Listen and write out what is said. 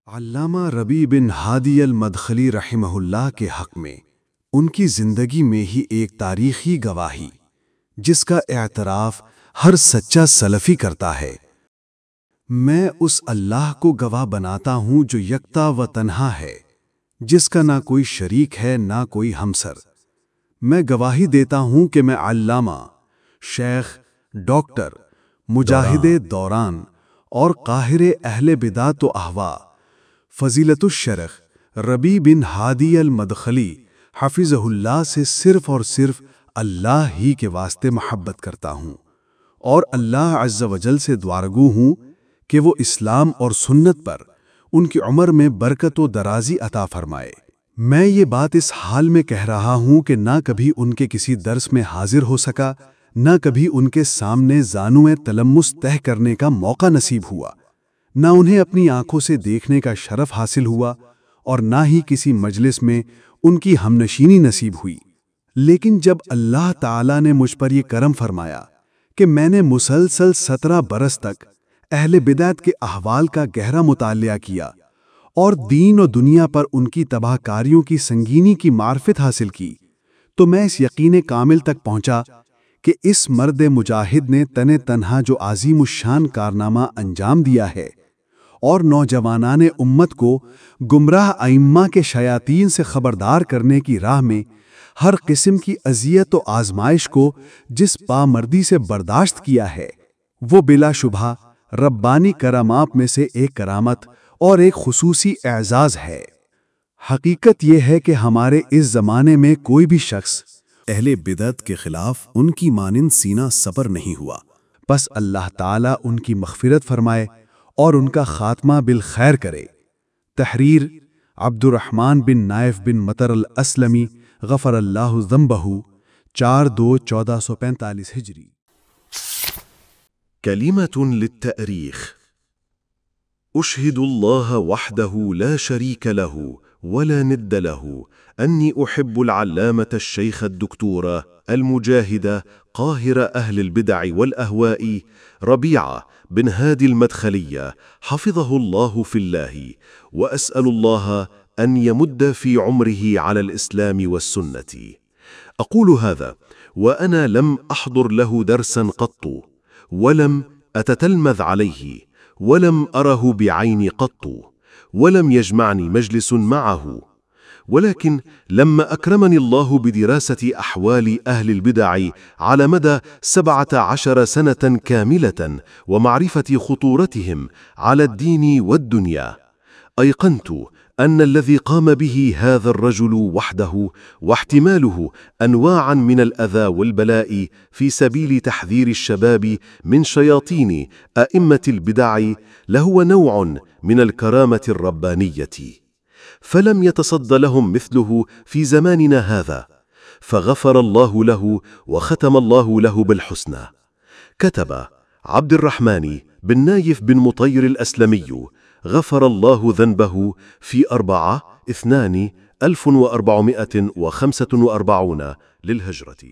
علامہ ربیع بن ہادی المدخلی رحمہ اللہ کے حق میں ان کی زندگی میں ہی ایک تاریخی گواہی جس کا اعتراف ہر سچا سلفی کرتا ہے۔ میں اس اللہ کو گواہ بناتا ہوں جو یکتا و تنہا ہے، جس کا نہ کوئی شریک ہے نہ کوئی ہمسر۔ میں گواہی دیتا ہوں کہ میں علامہ، شیخ، ڈاکٹر، مجاہد دوران اور قاہر اہل بدعت و اہوا فضیلت الشیخ ربیع بن ہادی المدخلی حفظہ اللہ سے صرف اور صرف اللہ ہی کے واسطے محبت کرتا ہوں، اور اللہ عز و جل سے دعاگو ہوں کہ وہ اسلام اور سنت پر ان کی عمر میں برکت و درازی عطا فرمائے۔ میں یہ بات اس حال میں کہہ رہا ہوں کہ نہ کبھی ان کے کسی درس میں حاضر ہو سکا، نہ کبھی ان کے سامنے زانوئے تلمس طے کرنے کا موقع نصیب ہوا، نہ انہیں اپنی آنکھوں سے دیکھنے کا شرف حاصل ہوا، اور نہ ہی کسی مجلس میں ان کی ہمنشینی نصیب ہوئی۔ لیکن جب اللہ تعالیٰ نے مجھ پر یہ کرم فرمایا کہ میں نے مسلسل 17 برس تک اہل بدعت کے احوال کا گہرا مطالعہ کیا اور دین و دنیا پر ان کی تباہ کاریوں کی سنگینی کی معرفت حاصل کی، تو میں اس یقین کامل تک پہنچا کہ اس مرد مجاہد نے تنہا جو عظیم الشان کارنامہ انجام دیا ہے اور نوجوانان امت کو گمراہ ائمہ کے شیاطین سے خبردار کرنے کی راہ میں ہر قسم کی اذیت و آزمائش کو جس پامردی سے برداشت کیا ہے، وہ بلا شبہ ربانی کرامات میں سے ایک کرامت اور ایک خصوصی اعزاز ہے۔ حقیقت یہ ہے کہ ہمارے اس زمانے میں کوئی بھی شخص اہل بدعت کے خلاف ان کی مانند سینہ سپر نہیں ہوا۔ بس اللہ تعالیٰ ان کی مغفرت فرمائے اور ان کا خاتمہ بالخیر کرے۔ تحریر عبد الرحمن بن نائف بن مطر الاسلمی غفر اللہ ذنبہ، 4/2/1445 ہجری۔ كلمة للتأريخ. أشهد الله وحده لا شريك له ولا ند له أني أحب العلامة الشيخ الدكتور المجاهد قاهر أهل البدع والأهواء ربيع بن هادي المدخلي حفظه الله في الله، وأسأل الله أن يمد في عمره على الإسلام والسنة. أقول هذا وأنا لم أحضر له درسا قط، ولم أتتلمذ عليه، ولم أره بعيني قط، ولم يجمعني مجلس معه، ولكن لما أكرمني الله بدراسة أحوال أهل البدع على مدى 17 سنة كاملة ومعرفة خطورتهم على الدين والدنيا، أيقنت أن الذي قام به هذا الرجل وحده واحتماله أنواعا من الأذى والبلاء في سبيل تحذير الشباب من شياطين أئمة البدع لهو نوع من الكرامة الربانية، فلم يتصد لهم مثله في زماننا هذا، فغفر الله له وختم الله له بالحسنى. كتب عبد الرحمن بن نايف بن مطير الأسلمي غفر الله ذنبه في 4/2/1445 للهجرة.